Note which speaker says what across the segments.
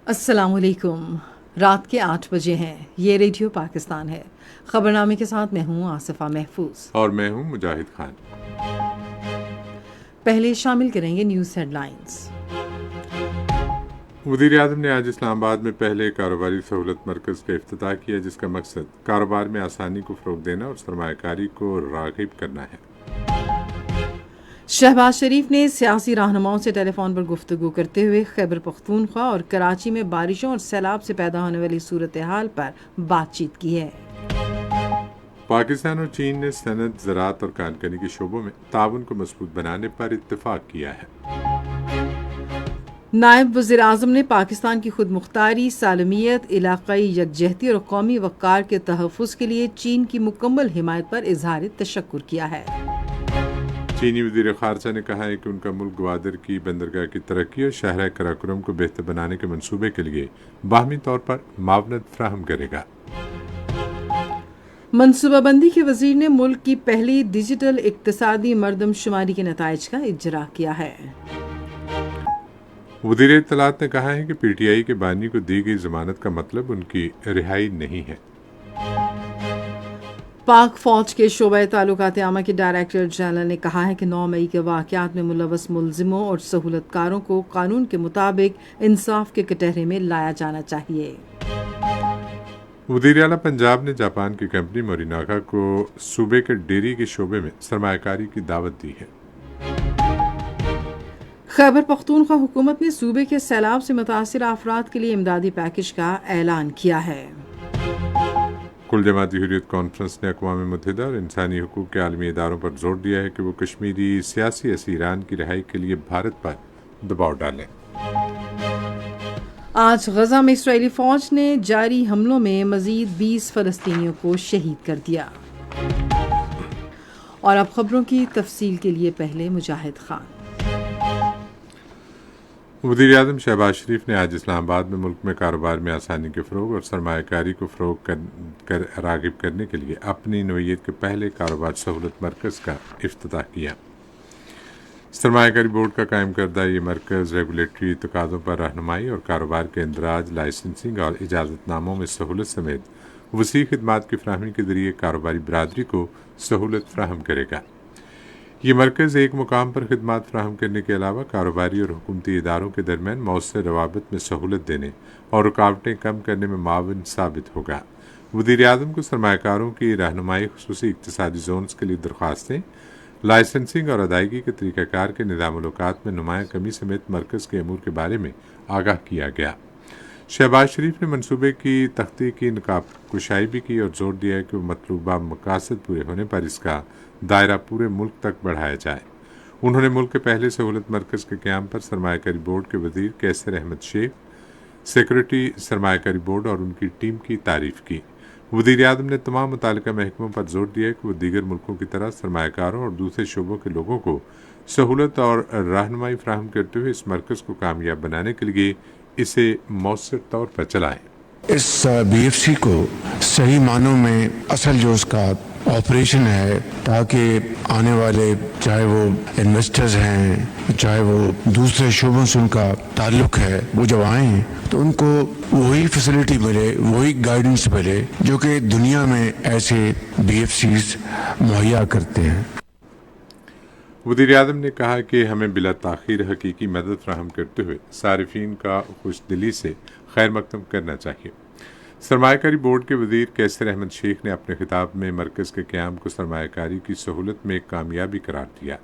Speaker 1: अस्सलामुअलैकुम। रात के 8 बजे हैं। ये रेडियो पाकिस्तान है। खबरनामे के साथ मैं हूँ आसिफा महफूज
Speaker 2: और मैं हूँ मुजाहिद खान।
Speaker 1: पहले शामिल करेंगे न्यूज़ हेडलाइंस।
Speaker 2: वज़ीर आज़म ने आज इस्लामाबाद में पहले कारोबारी सहूलत मरकज़ का इफ्तिताह किया, जिसका मकसद कारोबार में आसानी को फ़रोग़ देना और सरमायाकारी को राग़िब करना है।
Speaker 1: शहबाज शरीफ ने सियासी रहनुमाओं से टेलीफोन पर गुफ्तगू करते हुए खैबर पख्तूनख्वा और कराची में बारिशों और सैलाब से पैदा होने वाली सूरत हाल पर बातचीत की है।
Speaker 2: पाकिस्तान और चीन ने सनत, ज़राअत और कानकनी के शोबों में ताउन को मज़बूत बनाने पर इत्तेफाक किया है।
Speaker 1: नायब वज़ीर आज़म ने पाकिस्तान की खुद मुख्तारी, सालमियत, इलाक़ाई यकजहती और कौमी वक़ार के तहफ़्फ़ुज़ के लिए चीन की मुकम्मल हिमायत पर इज़हार तशक्कुर किया है।
Speaker 2: चीनी वज़ीर ख़ारजा ने कहा है कि उनका मुल्क ग्वादर की बंदरगाह की तरक्की और शहर कराकोरम को बेहतर बनाने के मंसूबे के लिए बाहमी तौर पर मावनत फराहम करेगा।
Speaker 1: मनसूबाबंदी के वज़ीर ने मुल्क की पहली डिजिटल इक्तिसादी मरदमशुमारी के नताइज का इजरा किया है।
Speaker 2: वज़ीर इत्तलात ने कहा है कि PTI के बानी को दी गई ज़मानत का मतलब उनकी रिहाई नहीं है।
Speaker 1: पाक फौज के शोबा ताल्लुकात आमा के डायरेक्टर जनरल ने कहा है कि 9 मई के वाक़यात में मुलव्वस मुलजिमों और सहूलतकारों को कानून के मुताबिक इंसाफ के कटहरे में लाया जाना चाहिए।
Speaker 2: वज़ीर आला पंजाब ने जापान की कंपनी मोरिनाका को सूबे के डेयरी के शोबे में सरमायाकारी की दावत दी है।
Speaker 1: खैबर पख्तूनख्वा हुकूमत ने सूबे के सैलाब से मुतासिर अफराद के लिए इमदादी पैकेज का ऐलान किया है।
Speaker 2: कुल जमाती हुर्रियत कॉन्फ्रेंस ने अक़वाम मुत्तहिदा और इंसानी हुकूक के आलमी इदारों पर जोर दिया है कि वो कश्मीरी सियासी असीरान की रिहाई के लिए भारत पर दबाव डालें।
Speaker 1: आज गजा में इस्राएली फौज ने जारी हमलों में मजीद 20 फ़लस्तीनियों को शहीद कर दिया। और अब खबरों की तफसील के लिए पहले मुजाहिद खान।
Speaker 2: वज़ीर आज़म शहबाज शरीफ ने आज इस्लामाबाद में मुल्क में कारोबार में आसानी के फ़रोग़ और सरमायाकारी को फ़रोग़ कर राग़िब करने के लिए अपनी नौइयत के पहले कारोबार सहूलत मरकज़ का इफ्तिताह किया। सरमायाकारी बोर्ड का कायम करदा ये मरकज़ रेगुलेटरी तकाज़ों पर रहनुमाई और कारोबार के इंदराज, लाइसेंसिंग और इजाज़तनामों में सहूलत समेत वसी खिदमात की फ़राहमी के ज़रिए कारोबारी बरादरी को सहूलत फ़राहम करेगा। ये मरकज़ एक मुकाम पर खिदमात फराहम करने के अलावा कारोबारी और हुकूमती इदारों के दरमियान मौसर रवाबत में सहूलत देने और रुकावटें कम करने में मावन साबित होगा। वज़ीर आज़म को सरमायाकारों की रहनुमाई, खुसूसी इक्तिसादी जोन्स के लिए दरख्वास्तें, लाइसेंसिंग और अदायगी के तरीक़ाकार के निज़ाम-उल-औक़ात में नुमाया कमी समेत मरकज़ के अमूर के बारे में आगाह किया गया। शहबाज शरीफ ने मनसूबे की तख्ती की नकाब कुशाई भी की और जोर दिया है कि वो मतलूबा मकासद पूरे होने पर इसका दायरा पूरे मुल्क तक बढ़ाया जाए। उन्होंने मुल्क के पहले सहूलत मरकज़ के क़याम पर सरमायाकारी बोर्ड के वज़ीर कैसर अहमद शेख, सेक्रेटरी सरमायाकारी बोर्ड और उनकी टीम की तारीफ़ की। वज़ीर आज़म ने तमाम मुतालिका महकमों पर जोर दिया कि वो दीगर मुल्कों की तरह सरमायाकारों और दूसरे शोबों के लोगों को सहूलत और रहनुमाई फराहम करते हुए इस मरकज़ को कामयाब बनाने के लिए इसे मौसर तौर पर चलाएं।
Speaker 3: इस BFC को सही मानों में असल जो उसका ऑपरेशन है, ताकि आने वाले चाहे वो इन्वेस्टर्स हैं, चाहे वो दूसरे शोबों से उनका ताल्लुक है, वो जब आएँ तो उनको वही फैसिलिटी मिले, वही गाइडेंस मिले जो कि दुनिया में ऐसे BFCs मुहैया करते हैं।
Speaker 2: वज़ीर आज़म ने कहा कि हमें बिला ताख़ीर हकीकी मदद फराहम करते हुए सारिफीन का खुशदिली से खैर मकदम करना चाहिए। सरमायाकारी बोर्ड के वज़ीर कैसर अहमद शेख ने अपने खिताब में मरकज़ के क़याम को सरमायाकारी की सहूलत में एक कामयाबी करार दिया।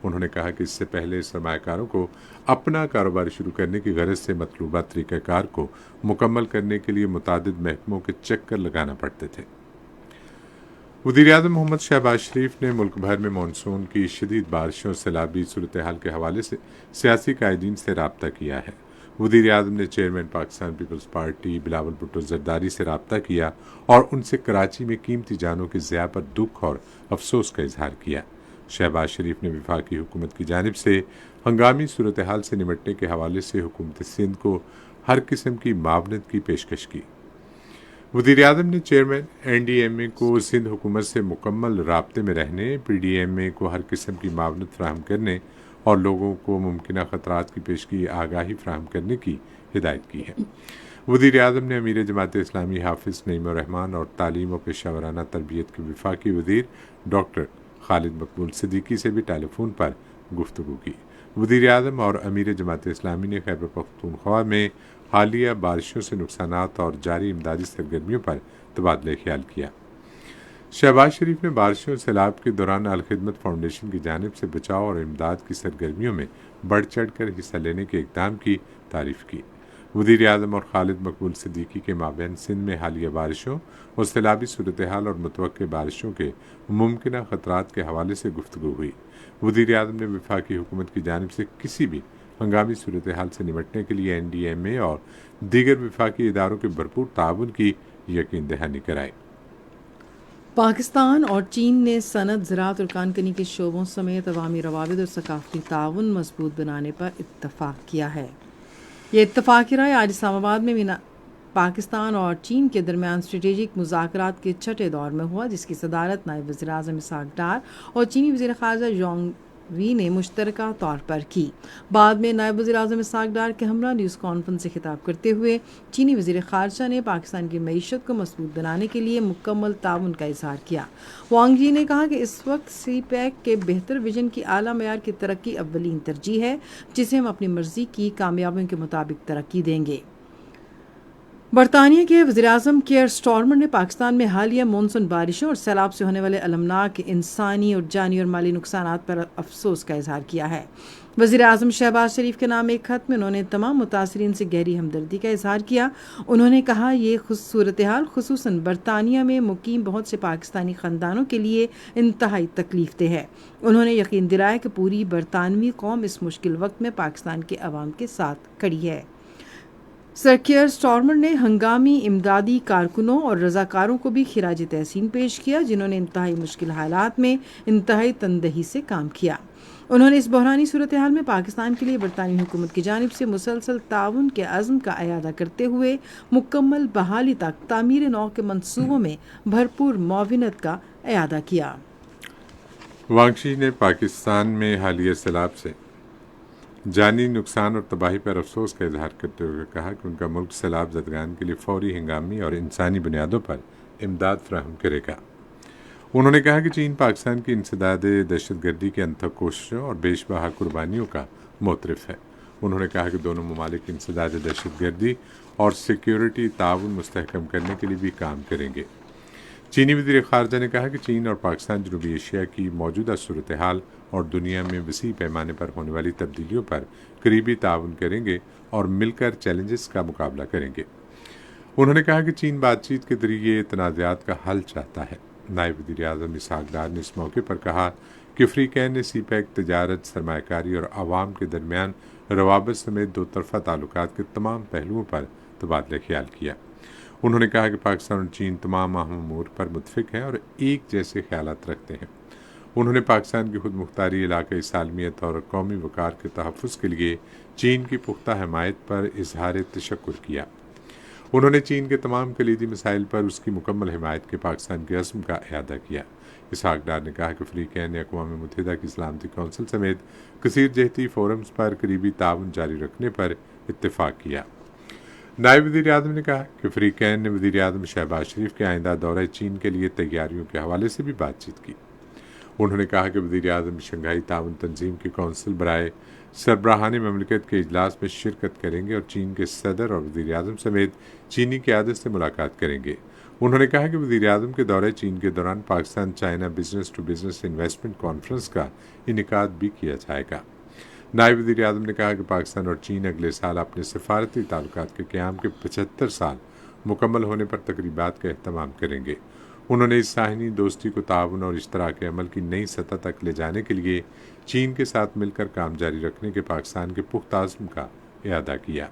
Speaker 2: उन्होंने कहा कि इससे पहले सरमायाकारों को अपना कारोबार शुरू करने की गरज से मतलूबा तरीक़ाकार को मुकम्मल करने के लिए मुतादिद महकमों के चक्कर लगाना पड़ते थे। वज़ीर आज़म मोहम्मद शहबाज शरीफ ने मुल्क भर में मानसून की शदीद बारिशों और सैलाबी सूरत हाल के हवाले से सियासी कायदीन से रब्ता किया है। वज़ीर आज़म ने chairman Pakistan Peoples Party Bilawal Bhutto Zardari से रब्ता किया और उनसे कराची में कीमती जानों की ज़िया पर दुख और अफसोस का इजहार किया। शहबाज शरीफ ने वफाकी हुकूमत की जानिब से हंगामी सूरत हाल से निमटने के हवाले से हुकूमत सिंध को हर किस्म की मावनत की पेशकश की। वज़ीर-ए-आज़म ने चेयरमैन NDMA को सिंध हुकूमत से मुकम्मल राब्ते में रहने, PDMA को हर किस्म की मावनत फराहम करने और लोगों को मुमकिन ख़तरात की पेशगी आगाही फराहम करने की हिदायत की है। वज़ीर-ए-आज़म ने अमीर जमात इस्लामी हाफिज़ नईमुर रहमान और तालीम और पेशावराना तरबियत के वफाकी वज़ीर डॉक्टर खालिद मकबूल सिद्दीकी से भी टेलीफोन पर गुफ्तगू की। वज़ीर-ए-आज़म और अमीर जमात इस्लामी ने खैबर पख्तूनख्वा में हालिया बारिशों से नुकसानात और जारी इमदादी सरगर्मियों पर तबादला ख्याल किया। शहबाज शरीफ ने बारिशों और सैलाब के दौरान अलखिदमत फाउंडेशन की जानिब से बचाव और इमदाद की सरगर्मियों में बढ़ चढ़ कर हिस्सा लेने के इक़दाम की तारीफ़ की। वज़ीर-ए-आज़म और खालिद मकबूल सिद्दीकी के माबैन सिंध में हालिया बारिशों और सैलाबी सूरत हाल और मुतवक्के बारिशों के मुमकिन ख़तरात के हवाले से गुफ्तगू हुई। वज़ीर-ए-आज़म ने वफाकी हुकूमत की जानिब से किसी भी हंगामी सूरत हाल से निमटने के लिए NDMA और दीगर वफाकी इदारों के भरपूर ताउन की यकीन दहानी कराई।
Speaker 1: पाकिस्तान और चीन ने सनत, ज़राअत और कानकनी के शोबों समेत अवामी रवाबित और सकाफती ताउन मजबूत बनाने पर इत्तफाक किया है। ये इत्तफाक़ी राय आज इस्लामाबाद में पाकिस्तान और चीन के दरमियान स्ट्रेटेजिक मुज़ाकरात के छठे दौर में हुआ, जिसकी सदारत नायब वज़ीर-ए-आज़म इसहाक़ डार और चीनी वज़ीर ख़ारजा जोंग वी ने मुश्तरका तौर पर की। बाद में नायब वज़ीर-ए-आज़म इसहाक़ डार के हमरा न्यूज़ कॉन्फ्रेंस से खिताब करते हुए चीनी वज़ीर ख़ारजा ने पाकिस्तान की मईशत को मजबूत बनाने के लिए मुकम्मल ताउन का इज़हार किया। वांग जी ने कहा कि इस वक्त CPEC के बेहतर विजन की आला मयार की तरक्की अव्वलीन तरजीह है, जिसे हम अपनी मर्ज़ी की कामयाबियों के मुताबिक तरक्की देंगे। बरतानिया के वज़ीर-ए-आज़म केयर स्टारमर ने पाकिस्तान में हालिया मानसून बारिशों और सैलाब से होने वाले अलमनाक इंसानी और जानी और माली नुकसानात पर अफसोस का इजहार किया है। वज़ीर-ए-आज़म शहबाज शरीफ के नाम एक खत में उन्होंने तमाम मुतासरीन से गहरी हमदर्दी का इजहार किया। उन्होंने कहा, ये सूरत हाल खुसूसन बरतानिया में मुकीम बहुत से पाकिस्तानी ख़ानदानों के लिए इंतहाई तकलीफ दह है। उन्होंने यकीन दिलाया कि पूरी बरतानवी कौम इस मुश्किल वक्त में पाकिस्तान के अवाम के साथ खड़ी है। सर केयर स्टारमर ने हंगामी इमदादी कारकुनों और रज़ाकारों को भी खिराज तहसीन पेश किया, जिन्होंने इंतहाई मुश्किल हालात में इंतहाई तनदही से काम किया। उन्होंने इस बहरानी सूरत हाल में पाकिस्तान के लिए बरतानी हुकूमत की जानिब से मुसलसल ताउन के अज़्म का अयादा करते हुए मुकम्मल बहाली तक तामीर नौ के मंसूबों में भरपूर मुआविनत का अयादा किया।
Speaker 2: वांगशी ने पाकिस्तान में हालिया सैलाब से जानी नुकसान और तबाही पर अफसोस का इजहार करते हुए कहा कि उनका मुल्क सैलाब ज़दगान के लिए फौरी, हंगामी और इंसानी बुनियादों पर इमदाद फराहम करेगा। उन्होंने कहा कि चीन पाकिस्तान की इंसदाद दहशतगर्दी के अंतक कोशिशों और बेशबहा कुर्बानियों का मोतरफ है। उन्होंने कहा कि दोनों ममालिक इंसदाद दहशतगर्दी और सिक्योरिटी ताउन मुस्तहकम करने के लिए भी काम करेंगे। चीनी वज़ीर ख़ारजा ने कहा कि चीन और पाकिस्तान जनूबी एशिया की मौजूदा सूरत हाल और दुनिया में वसी पैमाने पर होने वाली तब्दीलियों पर करीबी ताउन करेंगे और मिलकर चैलेंजेस का मुकाबला करेंगे। उन्होंने कहा कि चीन बातचीत के जरिए तनाज़ात का हल चाहता है। नायब वज़ीर-ए-आज़म इसहाक़ डार ने इस मौके पर कहा कि अफ्रीका ने CPEC, तजारत, सरमायाकारी और आवाम के दरमियान रवाबत समेत दो तरफ़ा ताल्लुकात के तमाम पहलुओं पर तबादला ख्याल किया। उन्होंने कहा कि पाकिस्तान और चीन तमाम अहम अमूर पर मुत्तफ़िक़ हैं और एक जैसे ख़यालात रखते हैं। उन्होंने पाकिस्तान की खुद मुख्तारी, इलाक़ाई सालमियत और कौमी वक़ार के तहफ़्फ़ुज़ के लिए चीन की पुख्ता हमायत पर इज़हार तशक्कुर किया। उन्होंने चीन के तमाम कलीदी मसाइल पर उसकी मुकम्मल हिमायत के पाकिस्तान के अज़्म का अयादा किया। इसहाक़ डार ने कहा कि अफ्रीका ने अक़वाम मुत्तहिदा की सलामती कौंसिल समेत कसीर जहती फ़ोरम्स पर करीबी ताउन जारी रखने पर इत्तेफाक किया। नायब वज़ीर-ए-आज़म ने कहा कि अफ्रीका ने वज़ीर-ए-आज़म शहबाज शरीफ के आइंदा दौरे चीन के लिए तैयारियों के हवाले से भी बातचीत की। उन्होंने कहा कि वज़ीर-ए-आज़म शंघाई ताउन तंजीम की कौंसिल बराए सरबराहान ममलिकत के इजलास में शिरकत करेंगे और चीन के सदर और वज़ीर-ए-आज़म समेत चीनी क़यादत से मुलाकात करेंगे। उन्होंने कहा कि वज़ीर-ए-आज़म के दौरे चीन के दौरान Pakistan China business to business investment conference का इनेकाद भी किया जाएगा। नायब वज़ीर-ए-आज़म ने कहा कि पाकिस्तान और चीन अगले साल अपने सफारती ताल्लुकात के क़याम के 75 साल मुकम्मल होने पर तकरीबात का एहतमाम करेंगे। उन्होंने इस साहिनी दोस्ती को ताउन और इश्तराक अमल की नई सतह तक ले जाने के लिए चीन के साथ मिलकर काम जारी रखने के पाकिस्तान के पुख्ता अज़्म का इयादा किया।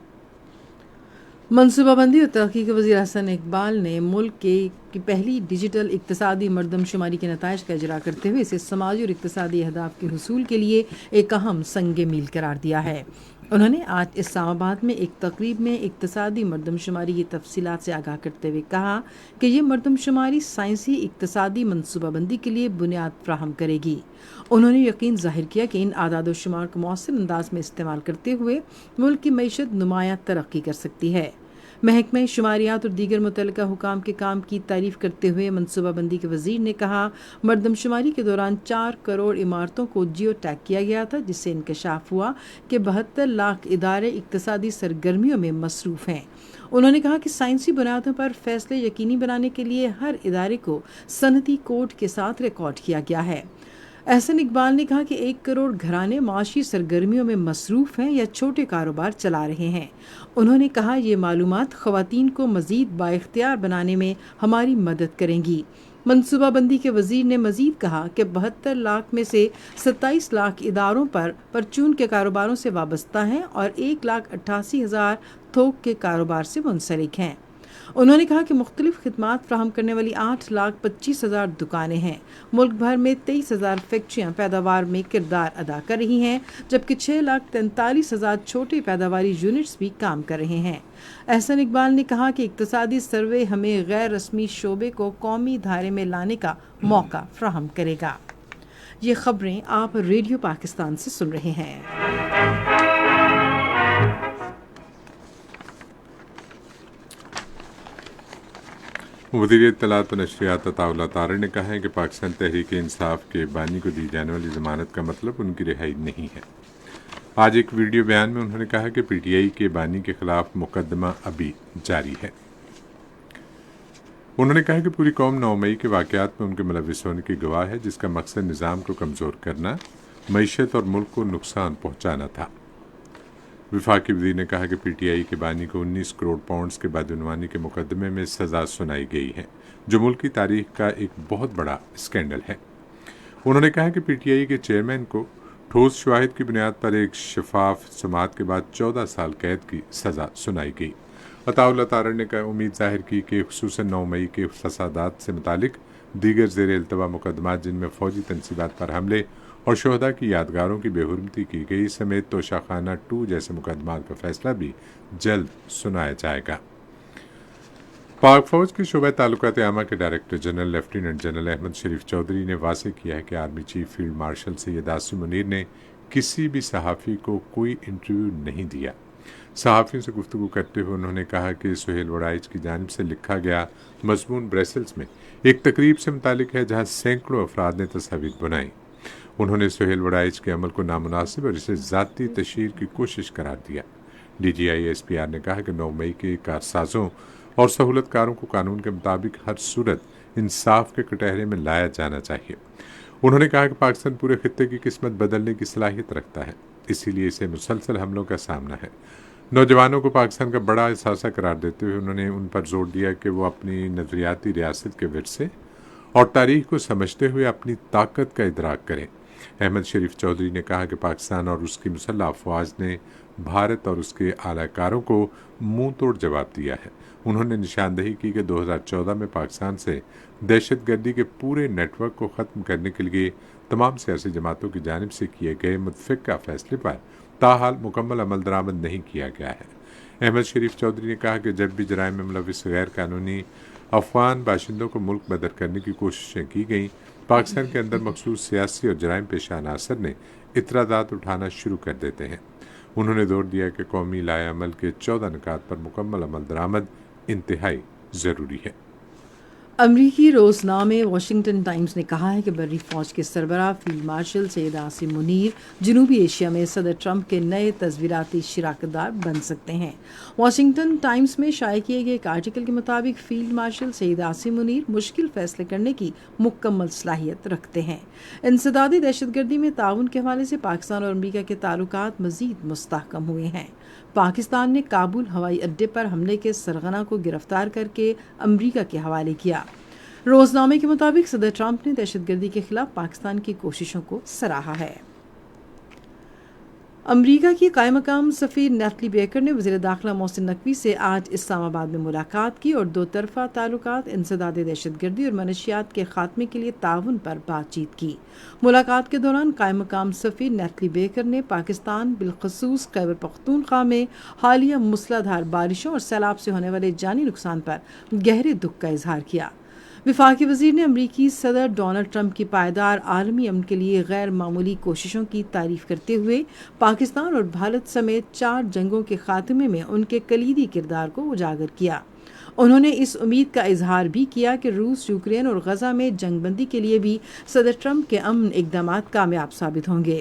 Speaker 1: मनसूबाबंदी और तरक्की के वज़ीर हसन इकबाल ने मुल्क के की पहली डिजिटल इक्तसादी मरदमशुमारी के नताइज का इजरा करते हुए इसे समाजी और इक्तसादी अहदाफ के हुसूल के लिए एक अहम संग मील करार दिया है। उन्होंने आज इस्लामाबाद में एक तकरीब में इक्तसादी मरदमशुमारी की तफसीलात से आगाह करते हुए कहा कि ये मरदमशुमारी साइंसी इक्तसादी मनसूबाबंदी के लिए बुनियाद फ्राहम करेगी। उन्होंने यकीन जाहिर किया कि इन आदाद शुमार को मौसर अंदाज में इस्तेमाल करते हुए मुल्क की मईशत नुमायां तरक्की कर सकती है। महकमे शुमारियात और दीगर मुतल्लिका हुकाम के काम की तारीफ करते हुए मनसूबाबंदी के वजीर ने कहा, मरदमशुमारी के दौरान 4 करोड़ इमारतों को जियो टैग किया गया था, जिससे इंकशाफ हुआ कि 72 लाख इदारे इक्तसादी सरगर्मियों में मसरूफ़ हैं। उन्होंने कहा कि साइंसी बुनियादों पर फैसले यकीनी बनाने के लिए हर इदारे को सनती कोड के साथ रिकॉर्ड किया गया है। एहसन इकबाल ने कहा कि 1 करोड़ घराने माशी सरगर्मियों में मसरूफ़ हैं या छोटे कारोबार चला रहे हैं। उन्होंने कहा ये मालूमात ख़वातीन को मज़ीद बाइख्तियार बनाने में हमारी मदद करेंगी। मनसूबाबंदी के वज़ीर ने मज़ीद कहा कि 72 लाख में से 27 लाख इदारों पर परचून के कारोबारों से वाबस्ता हैं और 1,88,000 थोक के कारोबार से मुंसलिक हैं। उन्होंने कहा कि मुख्तलिफ खिदमात फ्राहम करने वाली 8,25,000 दुकानें हैं। मुल्क भर में 23,000 फैक्ट्रियाँ पैदावार में किरदार अदा कर रही हैं, जबकि 6,43,000 छोटे पैदावारी यूनिट्स भी काम कर रहे हैं। एहसन इकबाल ने कहा कि इक्तसादी सर्वे हमें गैर रस्मी शोबे को कौमी धारे में लाने का मौका फ्राहम करेगा। ये खबरें आप रेडियो पाकिस्तान से सुन रहे हैं।
Speaker 2: वज़ीर इत्तलात व नशरियात अताउल्लाह तारड़ ने कहा है कि पाकिस्तान तहरीक इंसाफ के बानी को दी जाने वाली ज़मानत का मतलब उनकी रिहाई नहीं है। आज एक वीडियो बयान में उन्होंने कहा कि PTI के बानी के खिलाफ मुकदमा अभी जारी है। उन्होंने कहा कि पूरी कौम 9 मई के वाक़यात में उनके मुलव्विस होने की गवाह है, जिसका मकसद निज़ाम को कमज़ोर करना, मईशत और मुल्क को नुकसान पहुँचाना था। वफाकी वज़ीर ने कहा कि PTI के बानी को 19 करोड़ पाउंड्स के बदعنوانی के मुकदमे में सज़ा सुनाई गई है, जो मुल्क की तारीख का एक बहुत बड़ा स्कैंडल है। उन्होंने कहा कि PTI के चेयरमैन को ठोस शवाहिद की बुनियाद पर एक शफाफ समाअत के बाद 14 साल कैद की सज़ा सुनाई गई। अताउल्लाह तारड़ ने उम्मीद जाहिर की कि खुसूसन 9 मई के फसादात से मुतालिक दीगर ज़ेर इल्तवा मुकदमात, जिनमें फ़ौजी तनसीबात पर हमले और शोहदा की यादगारों की बेहुरमती की गई समेत तोशाखाना 2 जैसे मुकदमात का फैसला भी जल्द सुनाया जाएगा। पाक फौज के शोबा ताल्लुकात आमा के director general lieutenant general Ahmed Sharif Chaudhry ने वाज़ेह किया है कि army chief field marshal Syed Asim Munir ने किसी भी सहाफ़ी को कोई इंटरव्यू नहीं दिया। सहाफ़ियों से गुफ्तगू करते हुए उन्होंने कहा कि सुहेल वड़ाइच की जानिब से लिखा गया मज़मून ब्रसेल्स में एक तकरीब से मुतालिक है, जहाँ सैकड़ों अफराद ने तस्वीर बनाई। उन्होंने सुहेल वड़ाइच के अमल को नामुनासिब और इसे ज़ाती तशहीर की कोशिश करार दिया। DGI SPR ने कहा कि 9 मई के कारसाजों और सहूलतकारों को कानून के मुताबिक हर सूरत इंसाफ के कटहरे में लाया जाना चाहिए। उन्होंने कहा कि पाकिस्तान पूरे खित्ते की किस्मत बदलने की सलाहियत रखता है, इसीलिए इसे मुसलसल हमलों का सामना है। नौजवानों को पाकिस्तान का बड़ा एहसास करार देते हुए उन्होंने उन पर जोर दिया कि वो अपनी नज़रियाती रियासत के विरसे और तारीख को समझते हुए अपनी ताकत का इदराक करें। अहमद शरीफ चौधरी ने कहा कि पाकिस्तान और उसकी मुसल्लह अफवाज ने भारत और उसके आलाकारों को मुंह तोड़ जवाब दिया है। उन्होंने निशानदही की कि 2014 में पाकिस्तान से दहशतगर्दी के पूरे नेटवर्क को ख़त्म करने के लिए तमाम सियासी जमातों की जानिब से किए गए मुतफ़िक़ा फैसले पर ताहाल मुकम्मल अमल दरामद नहीं किया गया है। अहमद शरीफ चौधरी ने कहा कि जब भी जराइम में मुलव्विस गैर कानूनी अफगान बाशिंदों को मुल्क बदर करने की कोशिशें की गईं, पाकिस्तान के अंदर मखसूस सियासी और जराइम पेशा अनासर ने इतराज़ात उठाना शुरू कर देते हैं। उन्होंने जोर दिया कि कौमी लाए अमल के 14 निकात पर मुकम्मल अमल दरामद इंतहाई ज़रूरी है।
Speaker 1: अमरीकी रोज़नामे वाशिंगटन टाइम्स ने कहा है कि बर्री फ़ौज के सरबराह फील्ड मार्शल सैयद आसिम मुनीर जनूबी एशिया में सदर ट्रंप के नए तस्वीराती शिराकतदार बन सकते हैं। वाशिंगटन टाइम्स में शाये किए गए एक आर्टिकल के मुताबिक फील्ड मार्शल सैयद आसिम मुनीर मुश्किल फैसले करने की मुकम्मल सलाहियत रखते हैं। इंसदादी दहशतगर्दी में ताउन के हवाले से पाकिस्तान और अमरीका के ताल्लुकात मज़ीद मुस्तहकम हुए हैं। पाकिस्तान ने काबुल हवाई अड्डे पर हमले के सरगना को गिरफ्तार करके अमरीका के हवाले किया। रोज़नामे के मुताबिक सदर ट्रंप ने दहशतगर्दी के खिलाफ पाकिस्तान की कोशिशों को सराहा है। امریکہ کی قائم مقام سفیر نیتلی بیکر نے وزیر داخلہ محسن نقوی سے آج اسلام آباد میں ملاقات کی اور دو طرفہ تعلقات، انسداد دہشت گردی اور منشیات کے خاتمے کے لیے تعاون پر بات چیت کی۔ ملاقات کے دوران قائم مقام سفیر نیتلی بیکر نے پاکستان بالخصوص خیبر پختونخوا میں حالیہ موسلا دھار بارشوں اور سیلاب سے ہونے والے جانی نقصان پر گہرے دکھ کا اظہار کیا۔ وفاقی وزیر نے امریکی صدر ڈونلڈ ٹرمپ کی پائیدار عالمی امن کے لیے غیر معمولی کوششوں کی تعریف کرتے ہوئے پاکستان اور بھارت سمیت 4 جنگوں کے خاتمے میں ان کے کلیدی کردار کو اجاگر کیا۔ انہوں نے اس امید کا اظہار بھی کیا کہ روس، یوکرین اور غزہ میں جنگ بندی کے لیے بھی صدر ٹرمپ کے امن اقدامات کامیاب ثابت ہوں گے۔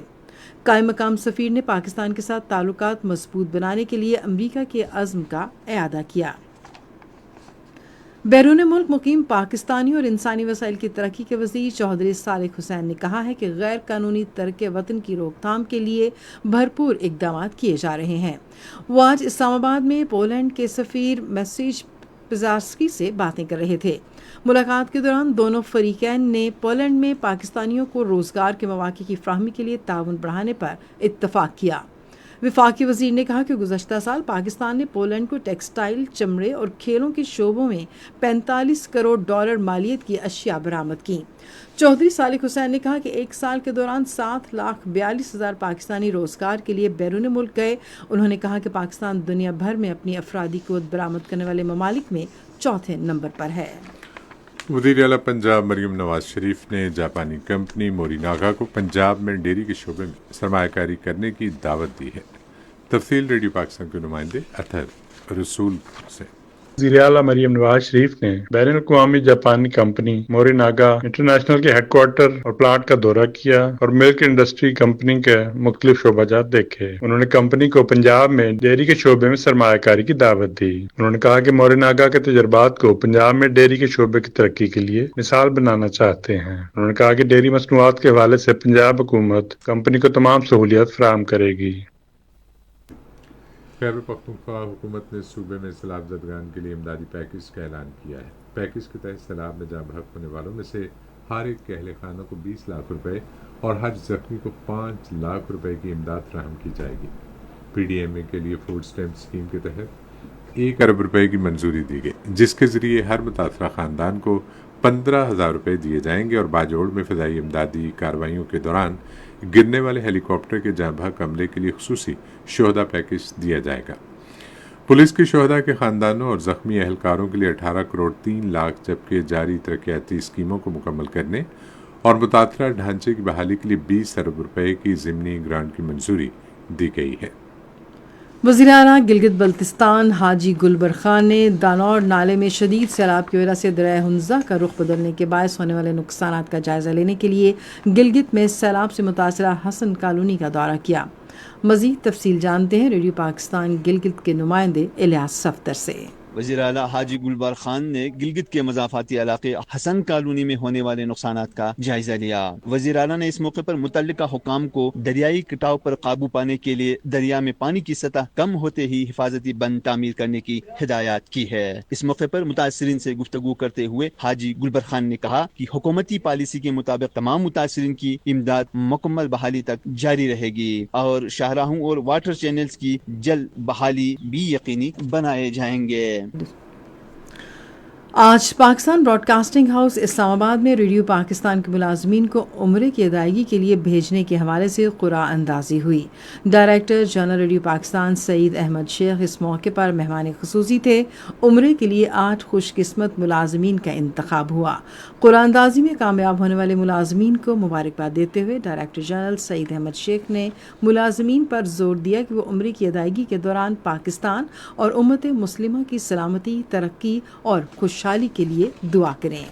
Speaker 1: قائم مقام سفیر نے پاکستان کے ساتھ تعلقات مضبوط بنانے کے لیے امریکہ کے عزم کا اعادہ کیا۔ بیرون ملک مقیم پاکستانی اور انسانی وسائل کی ترقی کے وزیر چودھری صالح حسین نے کہا ہے کہ غیر قانونی ترک وطن کی روک تھام کے لیے بھرپور اقدامات کیے جا رہے ہیں۔ وہ آج اسلام آباد میں پولینڈ کے سفیر میسیج پزارسکی سے باتیں کر رہے تھے۔ ملاقات کے دوران دونوں فریقین نے پولینڈ میں پاکستانیوں کو روزگار کے مواقع کی فراہمی کے لیے تعاون بڑھانے پر اتفاق کیا۔ وفاقی وزیر نے کہا کہ گزشتہ سال پاکستان نے پولینڈ کو ٹیکسٹائل، چمڑے اور کھیلوں کے شعبوں میں $45 کروڑ مالیت کی اشیاء برآمد کیں۔ چودھری صالح حسین نے کہا کہ ایک سال کے دوران 7,42,000 پاکستانی روزگار کے لیے بیرون ملک گئے۔ انہوں نے کہا کہ پاکستان دنیا بھر میں اپنی افرادی قوت برآمد کرنے والے ممالک میں 4تھے نمبر پر ہے۔
Speaker 2: وزیر اعلیٰ پنجاب مریم نواز شریف نے جاپانی کمپنی موریناگا کو پنجاب میں ڈیری کے شعبے میں سرمایہ کاری کرنے کی دعوت دی ہے۔ تفصیل ریڈیو پاکستان کے نمائندے اطہر رسول سے۔
Speaker 4: وزیر اعلیٰ مریم نواز شریف نے بین الاقوامی جاپانی کمپنی موریناگا انٹرنیشنل کے ہیڈ کوارٹر اور پلانٹ کا دورہ کیا اور ملک انڈسٹری کمپنی کے مختلف شعبہ جات دیکھے۔ انہوں نے کمپنی کو پنجاب میں ڈیری کے شعبے میں سرمایہ کاری کی دعوت دی۔ انہوں نے کہا کہ موریناگا کے تجربات کو پنجاب میں ڈیری کے شعبے کی ترقی کے لیے مثال بنانا چاہتے ہیں۔ انہوں نے کہا کہ ڈیری مصنوعات کے حوالے سے پنجاب حکومت کمپنی کو تمام سہولیات فراہم کرے گی۔
Speaker 2: خیبر پختونخوا حکومت نے صوبے میں سیلاب زدگان کے لیے امدادی پیکج کا اعلان کیا ہے۔ پیکج کے تحت سیلاب میں جاں بحق ہونے والوں میں سے ہر ایک کے اہل خانہ کو 20 لاکھ روپے اور ہر زخمی کو 5 لاکھ روپے کی امداد فراہم کی جائے گی۔ پی ڈی ایم اے کے لیے فوڈ اسٹیمپ اسکیم کے تحت 1 ارب روپے کی منظوری دی گئی، جس کے ذریعے ہر متاثرہ خاندان کو 15,000 روپے دیے جائیں گے اور باجوڑ میں فضائی امدادی کارروائیوں کے دوران گرنے والے ہیلی کاپٹر کے جاں بحق عملے کے لیے خصوصی شہدا پیکج دیا جائے گا۔ پولیس کے شہدا کے خاندانوں اور زخمی اہلکاروں کے لیے 18 کروڑ 3 لاکھ، جبکہ جاری ترقیاتی اسکیموں کو مکمل کرنے اور متاثرہ ڈھانچے کی بحالی کے لیے 20 ارب روپے کی ضمنی گرانٹ کی منظوری دی گئی ہے۔
Speaker 1: وزیر اعلیٰ گلگت بلتستان حاجی گلبر خان نے دانور نالے میں شدید سیلاب کی وجہ سے دریائے ہنزہ کا رخ بدلنے کے باعث ہونے والے نقصانات کا جائزہ لینے کے لیے گلگت میں سیلاب سے متاثرہ حسن کالونی کا دورہ کیا۔ مزید تفصیل جانتے ہیں ریڈیو پاکستان گلگت کے نمائندے الیاس صفدر سے۔
Speaker 5: وزیر اعلیٰ حاجی گلبر خان نے گلگت کے مضافاتی علاقے حسن کالونی میں ہونے والے نقصانات کا جائزہ لیا۔ وزیر اعلیٰ نے اس موقع پر متعلقہ حکام کو دریائی کٹاؤ پر قابو پانے کے لیے دریا میں پانی کی سطح کم ہوتے ہی حفاظتی بند تعمیر کرنے کی ہدایات کی ہے۔ اس موقع پر متاثرین سے گفتگو کرتے ہوئے حاجی گلبر خان نے کہا کہ حکومتی پالیسی کے مطابق تمام متاثرین کی امداد مکمل بحالی تک جاری رہے گی اور شاہراہوں اور واٹر چینلز کی جلد بحالی بھی یقینی بنائے جائیں گے۔
Speaker 1: آج پاکستان براڈ کاسٹنگ ہاؤس اسلام آباد میں ریڈیو پاکستان کے ملازمین کو عمرے کی ادائیگی کے لیے بھیجنے کے حوالے سے قرعہ اندازی ہوئی۔ ڈائریکٹر جنرل ریڈیو پاکستان سعید احمد شیخ اس موقع پر مہمان خصوصی تھے۔ عمرے کے لیے 8 خوش قسمت ملازمین کا انتخاب ہوا۔ قرعہ اندازی میں کامیاب ہونے والے ملازمین کو مبارکباد دیتے ہوئے ڈائریکٹر جنرل سعید احمد شیخ نے ملازمین پر زور دیا کہ وہ عمرے کی ادائیگی کے دوران پاکستان اور امت مسلمہ کی سلامتی، ترقی اور خوشحالی کے لیے دعا کریں۔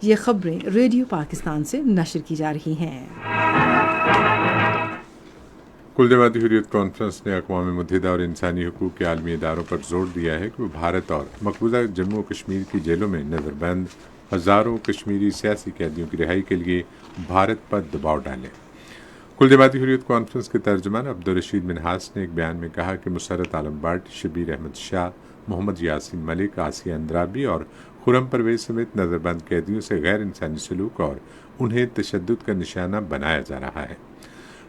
Speaker 1: یہ خبریں ریڈیو پاکستان سے نشر کی جا رہی ہیں۔
Speaker 2: کل جماعتی حریت کانفرنس نے اقوام متحدہ اور انسانی حقوق کے عالمی اداروں پر زور دیا ہے کہ وہ بھارت اور مقبوضہ جموں و کشمیر کی جیلوں میں نظر بند ہزاروں کشمیری سیاسی قیدیوں کی رہائی کے لیے بھارت پر دباؤ ڈالیں۔ کل جماعتی حریت کانفرنس کے ترجمان عبدالرشید منہاس نے ایک بیان میں کہا کہ مسرت عالم بٹ، شبیر احمد شاہ، محمد یاسین ملک، آسیہ اندرابی اور خرم پرویز سمیت نظر بند قیدیوں سے غیر انسانی سلوک اور انہیں تشدد کا نشانہ بنایا جا رہا ہے۔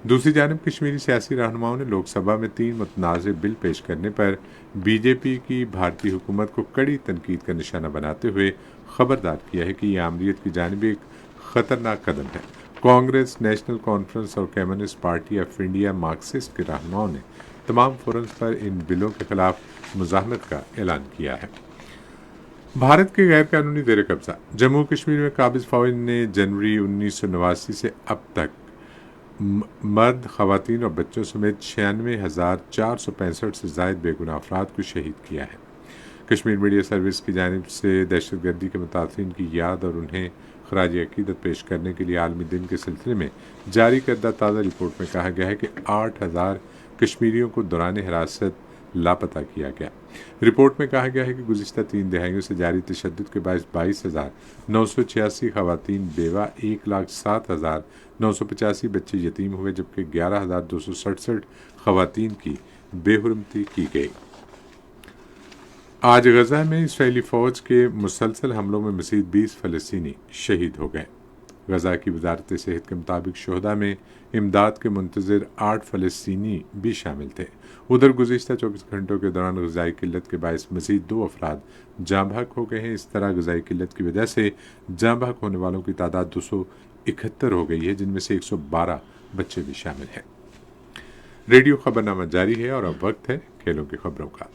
Speaker 2: دوسری جانب کشمیری سیاسی رہنماؤں نے لوک سبھا میں 3 متنازع بل پیش کرنے پر بی جے پی کی بھارتی حکومت کو کڑی تنقید کا نشانہ بناتے ہوئے خبردار کیا ہے کہ یہ آمریت کی جانب ایک خطرناک قدم ہے۔ کانگریس، نیشنل کانفرنس اور communist party of India Marxist کے رہنماؤں نے تمام فورمز پر ان بلوں کے خلاف مزاحمت کا اعلان کیا ہے۔ بھارت کے غیر قانونی زیر قبضہ جموں کشمیر میں قابض فوج نے جنوری 1989 سے اب تک مرد، خواتین اور بچوں سمیت 96,465 سے زائد بے گناہ افراد کو شہید کیا ہے۔ کشمیر میڈیا سروس کی جانب سے دہشت گردی کے متاثرین کی یاد اور انہیں خراج عقیدت پیش کرنے کے لیے عالمی دن کے سلسلے میں جاری کردہ تازہ رپورٹ میں کہا گیا ہے کہ 8,000 کشمیریوں کو دوران حراست لاپتہ کیا گیا۔ رپورٹ میں کہا گیا ہے کہ گزشتہ 3 دہائیوں سے جاری تشدد کے باعث 22,986 خواتین بیوہ، 1,07,985 بچے یتیم ہوئے، جبکہ 11,267 خواتین کی بے حرمتی کی گئی۔ آج غزہ میں اسرائیلی فوج کے مسلسل حملوں میں مزید 20 فلسطینی شہید ہو گئے۔ غزہ کی وزارت صحت کے مطابق شہداء میں امداد کے منتظر 8 فلسطینی بھی شامل تھے۔ ادھر گزشتہ 24 گھنٹوں کے دوران غذائی قلت کے باعث مزید 2 افراد جاں بحق ہو گئے ہیں۔ اس طرح غذائی قلت کی وجہ سے جاں بحق ہونے والوں کی تعداد 271 ہو گئی ہے، جن میں سے 112 بچے بھی شامل ہیں۔ ریڈیو خبرنامہ جاری ہے اور اب وقت ہے کھیلوں کی خبروں کا۔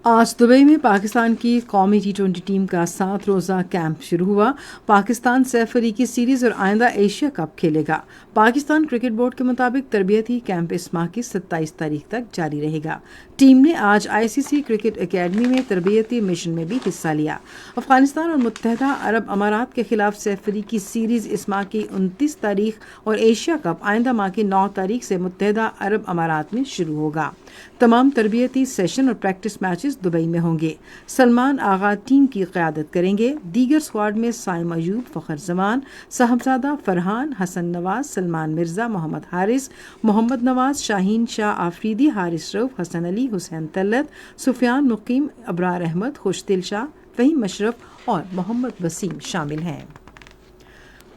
Speaker 1: آج دبئی میں پاکستان کی قومی T20 ٹیم کا 7 روزہ کیمپ شروع ہوا۔ پاکستان سیف افریقی سیریز اور آئندہ ایشیا کپ کھیلے گا۔ پاکستان کرکٹ بورڈ کے مطابق تربیتی کیمپ اس ماہ کی 27 تاریخ تک جاری رہے گا۔ ٹیم نے آج ICC کرکٹ اکیڈمی میں تربیتی مشن میں بھی حصہ لیا۔ افغانستان اور متحدہ عرب امارات کے خلاف سیف افریقی سیریز اس ماہ کی 29 تاریخ اور ایشیا کپ آئندہ ماہ کی 9 تاریخ سے متحدہ عرب امارات میں شروع ہوگا۔ تمام تربیتی سیشن اور پریکٹس میچز دبئی میں ہوں گے۔ سلمان آغا ٹیم کی قیادت کریں گے۔ دیگر اسکواڈ میں سائم ایوب، فخر زمان، صاحبزادہ فرحان، حسن نواز، سلمان مرزا، محمد حارث، محمد نواز، شاہین شاہ آفریدی، حارث رؤف، حسن علی، حسین طلت، سفیان مقیم، ابرار احمد، خوشدل شاہ، فہیم اشرف اور محمد وسیم شامل ہیں۔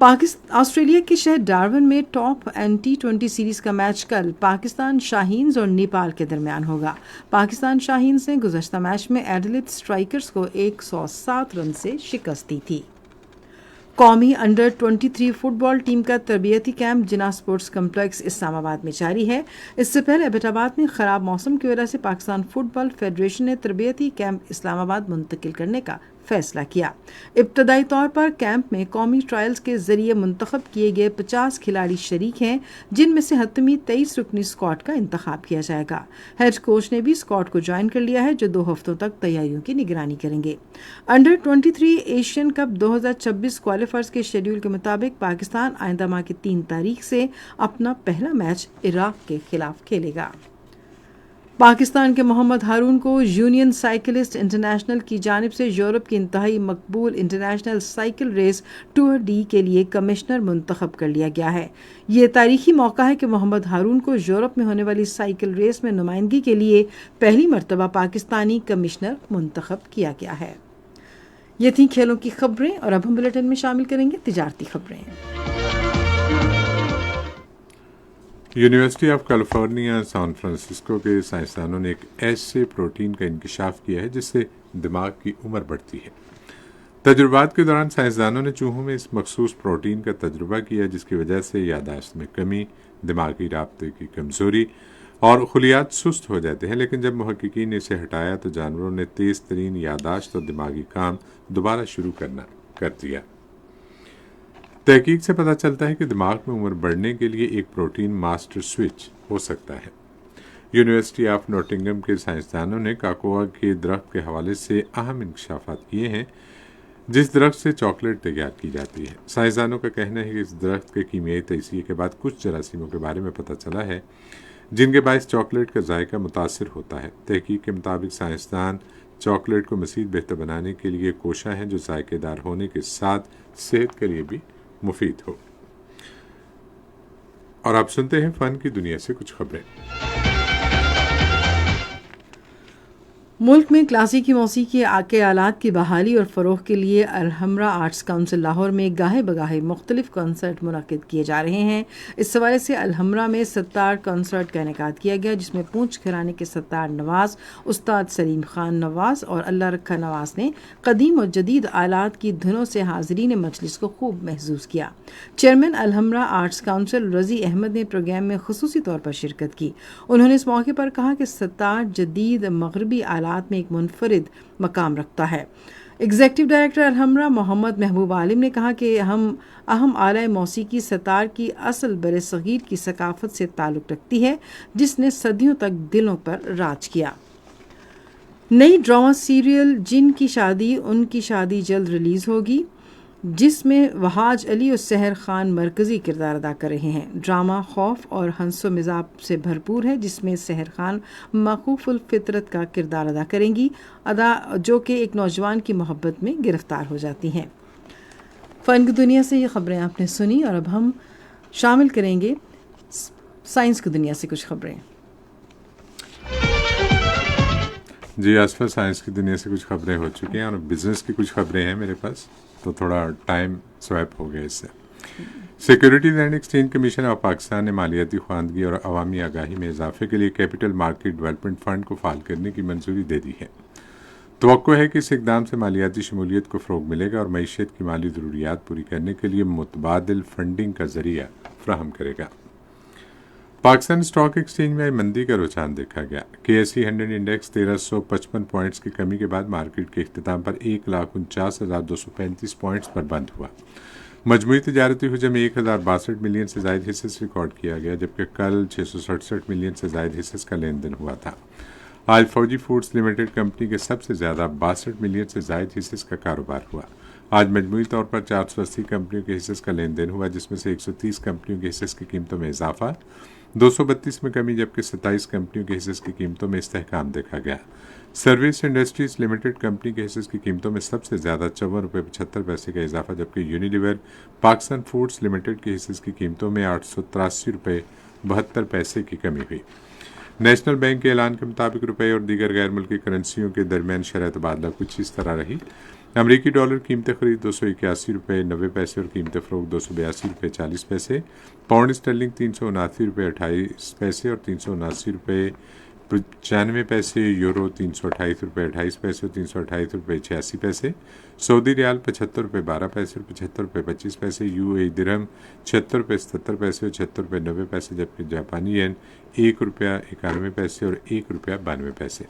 Speaker 1: آسٹریلیا کے شہر ڈارون میں ٹاپ اینڈ T20 سیریز کا میچ کل پاکستان شاہینز اور نیپال کے درمیان ہوگا۔ پاکستان شاہینز نے گزشتہ میچ میں ایڈیلیڈ اسٹرائکرز کو 107 رن سے شکست دی تھی۔ قومی انڈر 23 فٹ بال ٹیم کا تربیتی کیمپ جناح اسپورٹس کمپلیکس اسلام آباد میں جاری ہے۔ اس سے پہلے ایبٹ آباد میں خراب موسم کی وجہ سے پاکستان فٹ بال فیڈریشن نے تربیتی کیمپ اسلام آباد منتقل کرنے کا فیصلہ کیا۔ ابتدائی طور پر کیمپ میں قومی ٹرائلز کے ذریعے منتخب کیے گئے 50 کھلاڑی شریک ہیں، جن میں سے حتمی 23 رکنی اسکواڈ کا انتخاب کیا جائے گا۔ ہیڈ کوچ نے بھی اسکواڈ کو جوائن کر لیا ہے، جو 2 ہفتوں تک تیاریوں کی نگرانی کریں گے۔ انڈر 23 ایشین کپ 2026 کوالیفائرز کے شیڈول کے مطابق پاکستان آئندہ ماہ کی 3 تاریخ سے اپنا پہلا میچ عراق کے خلاف کھیلے گا۔ پاکستان کے محمد ہارون کو یونین سائیکلسٹ انٹرنیشنل کی جانب سے یورپ کی انتہائی مقبول international cycle race tour de کے لیے کمشنر منتخب کر لیا گیا ہے۔ یہ تاریخی موقع ہے کہ محمد ہارون کو یورپ میں ہونے والی سائیکل ریس میں نمائندگی کے لیے پہلی مرتبہ پاکستانی کمشنر منتخب کیا گیا ہے۔ یہ تھیں کھیلوں کی خبریں اور اب ہم بلیٹن میں شامل کریں گے تجارتی خبریں۔
Speaker 2: University of California San Francisco کے سائنسدانوں نے ایک ایسے پروٹین کا انکشاف کیا ہے جس سے دماغ کی عمر بڑھتی ہے۔ تجربات کے دوران سائنسدانوں نے چوہوں میں اس مخصوص پروٹین کا تجربہ کیا جس کی وجہ سے یادداشت میں کمی، دماغی رابطے کی کمزوری اور خلیات سست ہو جاتے ہیں، لیکن جب محققین نے اسے ہٹایا تو جانوروں نے تیز ترین یادداشت اور دماغی کام دوبارہ شروع کر دیا۔ تحقیق سے پتہ چلتا ہے کہ دماغ میں عمر بڑھنے کے لیے ایک پروٹین ماسٹر سوئچ ہو سکتا ہے۔ یونیورسٹی آف نوٹنگم کے سائنسدانوں نے کاکوا کے درخت کے حوالے سے اہم انکشافات کیے ہیں، جس درخت سے چاکلیٹ تیار کی جاتی ہے۔ سائنسدانوں کا کہنا ہے کہ اس درخت کے کیمیائی تجزیے کے بعد کچھ جراثیموں کے بارے میں پتہ چلا ہے جن کے باعث چاکلیٹ کا ذائقہ متاثر ہوتا ہے۔ تحقیق کے مطابق سائنسدان چاکلیٹ کو مزید بہتر بنانے کے لیے کوشاں ہیں جو ذائقے دار ہونے کے ساتھ صحت کے لیے بھی مفید ہو۔ اور آپ سنتے ہیں فن کی دنیا سے کچھ خبریں۔
Speaker 1: मुल्क में क्लासिकी मौसीकी के आलात की बहाली और फ़रोग़ के लिए अलहमरा आर्ट्स काउंसिल लाहौर में गाहे बगाहे मुख्तलिफ कॉन्सर्ट मुनक़िद किए जा रहे हैं। इस हवाले से अलहमरा में सत्तार कॉन्सर्ट का इनेकाद किया गया, जिसमें पूंछ घराने के सत्तार नवाज़, उस्ताद सलीम खान नवाज़ और अल्लाह रखा नवाज़ ने कदीम और जदीद आलात की धुनों से हाज़रीन मजलिस को खूब महसूस किया। चेयरमैन अलहमरा आर्ट्स काउंसिल रज़ी अहमद ने प्रोग्राम में खुसूसी तौर पर शिरकत की। उन्होंने इस मौके पर कहा कि सत्तार जदीद मगरबी आलात में एक मुनफरिद मकाम रखता है। एग्जीक्यूटिव डायरेक्टर अलहमरा मोहम्मद महबूब आलिम ने कहा कि अहम आला मौसीकी सतार की असल बरे-सगीर की सकाफत से ताल्लुक़ रखती है, जिसने सदियों तक दिलों पर राज किया। नई ड्रामा सीरियल जिन की शादी उनकी शादी जल्द रिलीज़ होगी, जिसमें वहाज अली और सहर खान मरकज़ी किरदार अदा कर रहे हैं। ड्रामा खौफ और हंसो मिजाज से भरपूर है, जिसमें सहर खान मखूफुल फितरत का किरदार अदा करेंगी, जो कि एक नौजवान की मोहब्बत में गिरफ्तार हो जाती हैं। फ़न की दुनिया से ये ख़बरें आपने सुनी, और अब हम शामिल करेंगे साइंस की दुनिया से कुछ खबरें।
Speaker 2: जी आसपास साइंस की दुनिया से कुछ खबरें हो चुकी हैं और बिजनेस की कुछ खबरें हैं मेरे पास, तो थोड़ा टाइम स्वैप हो गया इससे। Securities and exchange commission of Pakistan ने मालियाती ख्वानगी और अवामी आगाही में इजाफे के लिए कैपिटल मार्केट डेवलपमेंट फंड को फाल करने की मंजूरी दे दी है। तवक्को है कि इस इकदाम से मालियाती शमूलियत को फ़रोग मिलेगा और मईशत की माली ज़रूरियात पूरी करने के लिए मुतबादिल फंडिंग का ज़रिया फ्राहम करेगा। पाकिस्तान स्टॉक एक्सचेंज में मंदी का रुझान देखा गया। KSE 100 इंडेक्स 1355 पॉइंट्स की कमी के बाद मार्केट के इख्तिताम पर 1,49,235 पॉइंट्स पर बंद हुआ। मजमूई तजारती हुजम में 1,062 मिलियन से ज़ायद हिस्सेस रिकॉर्ड किया गया, जबकि कल 667 मिलियन से ज़ायद हिस्सेस का लेन देन हुआ था। आज फौजी फूड्स लिमिटेड कंपनी के सबसे ज़्यादा 62 मिलियन से ज़ायद हिस्सेस का कारोबार हुआ। आज मजमूई तौर पर 480 कंपनियों के हिस्सेस का लेन देन हुआ, जिसमें से 130 कंपनियों के हिस्सेस की कीमतों में इजाफा, 232 में कमी, जबकि 27 कंपनियों के हिस्सेस की कीमतों में इस्तेहकाम देखा गया। सर्विस इंडस्ट्रीज लिमिटेड कंपनी के हिस्सेस की कीमतों में सबसे ज़्यादा 54.75 रुपये का इजाफा, जबकि यूनिलीवर पाकिस्तान फूड्स लिमिटेड के हिस्सेस की कीमतों में 883.72 रुपये की कमी हुई। नेशनल बैंक के ऐलान के मुताबिक रुपये और दीगर गैर मुल्की करेंसियों के दरमियान शरह तबादला कुछ इस तरह रही। अमरीकी डॉलर कीमत खरीद 281.90 और कीमत फ़रोख्त 282.40। पाउंड स्टर्लिंग 379.28 और 379.95। यूरो 328.28 और 328.86। सऊदी रियाल 75.12 और 75.25। UAE दिरहम 76.77 और 76.90, जबकि जापानी येन ₹1.91 और ₹1.92।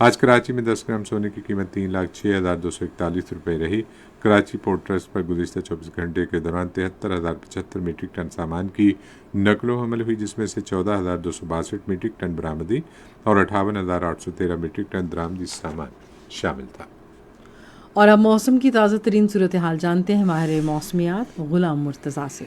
Speaker 2: आज कराची में 10 ग्राम सोने की कीमत 3,06,241 रही। कराची पोर्ट ट्रस्ट पर गुज़िश्ता 24 घंटे के दौरान 73,075 मीट्रिक टन सामान की नकलो हमल हुई, जिसमें से 14,262 मीट्रिक टन बरामदी और 58,813 मीट्रिक टन दरामदी सामान शामिल था।
Speaker 1: और अब मौसम की ताज़ा तरीन सूरत हाल जानते हैं माहिर मौसमियात गुलाम मुर्तज़ा से।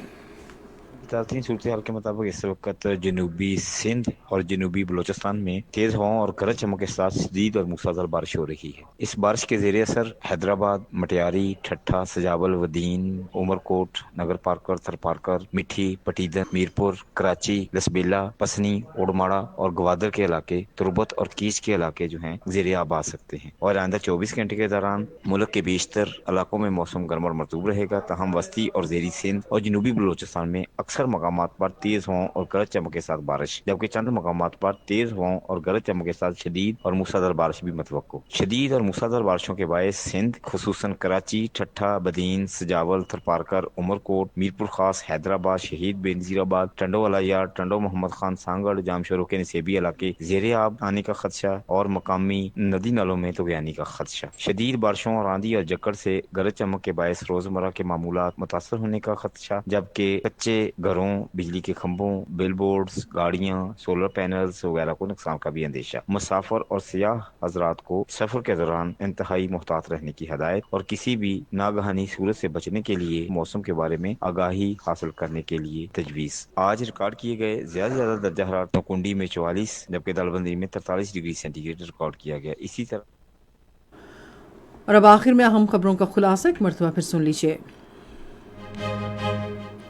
Speaker 6: ताज़ा सूरत हाल के मुताबिक इस वक्त जनूबी सिंध और जनूबी बलोचिस्तान में तेज़ हवाओं और गरज चमक के साथ शदीद और मूसलाधार बारिश हो रही है। इस बारिश के ज़ेरे असर हैदराबाद, मटियारी, ठट्ठा, सजावल, वदीन, उमरकोट, नगर पार्कर, थरपारकर, मिठी, पटीदन, मीरपुर, कराची, लसबेला, पसनी, ओडमाड़ा और गवादर के इलाके, तुरबत और कीच के इलाके जो हैं ज़ेरे आब आ सकते हैं। और आइंदा 24 घंटे के दौरान मुल्क के बेशतर इलाकों में मौसम गर्म और मरतूब रहेगा, तहम वस्ती और ज़ेरी सिंध और जनूबी बलोचिस्तान में अक्सर मकामात पर तेज हवाओं और गरज चमक के साथ बारिश, जबकि चंद मकामात पर तेज हवाओं और गरज चमक के साथ शदीद और मूसलाधार बारिश भी मतवक्को। शदीद और मूसलाधार बारिशों के बायस सिंध खुसूसन कराची, ठट्ठा, बदीन, सजावल, थरपारकर, उमरकोट, मीरपुर खास, हैदराबाद, शहीद बेनजीराबाद, टंडो अलायार, टंडो मोहम्मद खान सांगड़, जामशोरों के नसेबी इलाके ज़ेरे आब आने का खदशा और मकामी नदी नालों में तगयानी का खदशा। शदीद बारिशों और आंधी और जक्कड़ से गरज चमक के बायस रोजमर्रा के मामूलात मुतासर होने का खदशा, जबकि कच्चे घरों, बिजली के खंभों, बिलबोर्ड्स, गाड़ियां, सोलर पैनल्स वगैरह को नुकसान का भी अंदेशा। मुसाफिर और सियाह हजरात को सफर के दौरान इंतहाई मुहतात रहने की हिदायत और किसी भी नागहानी सूरत से बचने के लिए मौसम के बारे में आगाही हासिल करने के लिए तजवीज़। आज रिकॉर्ड किए गए ज्यादा दर्जा हरारत कुंडी में 44, जबकि दालबंदी में 43 डिग्री सेंटीग्रेड रिकॉर्ड किया गया। इसी तरह
Speaker 1: और अब आखिर में अहम खबरों का खुलासा एक मरतबा फिर सुन लीजिए।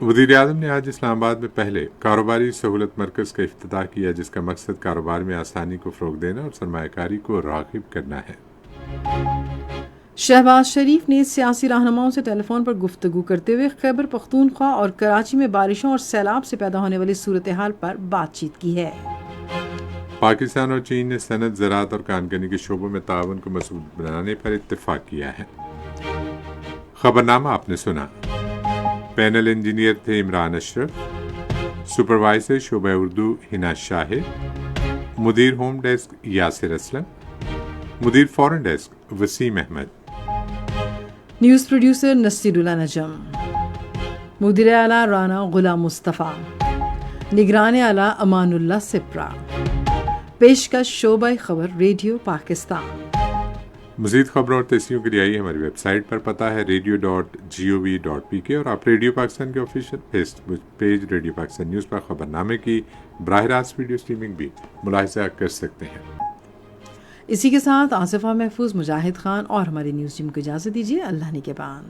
Speaker 2: वज़ीर आज़म ने आज इस्लामाबाद में पहले कारोबारी सहूलत मरकज़ का इफ्तिताह किया, जिसका मकसद कारोबार में आसानी को फ़रोग़ देना और सरमायाकारी को राग़िब करना है।
Speaker 1: शहबाज शरीफ ने सियासी रहनुमाओं से टेलीफोन पर गुफ्तगू करते हुए खैबर पख्तूनख्वा और कराची में बारिशों और सैलाब से पैदा होने वाली सूरत हाल पर बातचीत की है।
Speaker 2: पाकिस्तान और चीन ने सनत, ज़राअत और कानगनी के शोबों में ताउन को मज़बूत बनाने पर इत्तेफाक किया है। खबरनामा आपने सुना। पैनल इंजीनियर थे इमरान अशरफ, सुपरवाइजर शोबा उर्दू हिना शाहिद, मुदीर होम डेस्क यासिर असलम, मुदीर foreign desk Waseem Ahmed,
Speaker 1: news producer Naseerullah Najam, मुदीर आला राना गुलाम मुस्तफ़ा, निगरान आला अमानुल्लाह सिप्रा, पेशकश शोबा खबर रेडियो पाकिस्तान।
Speaker 2: मज़ीद खबरों और तस्वीरों के लिए आइए हमारी वेबसाइट पर, पता है radio.gov.pk, और आप रेडियो पाकिस्तान के official Facebook page radio Pakistan news पर खबरनामे की बराह रास्त वीडियो स्ट्रीमिंग भी मुलाहिजा कर सकते हैं।
Speaker 1: इसी के साथ आसिफा महफूज, मुजाहिद खान और हमारी न्यूज़ टीम को इजाज़त दीजिए। अल्लाह ने के बाद।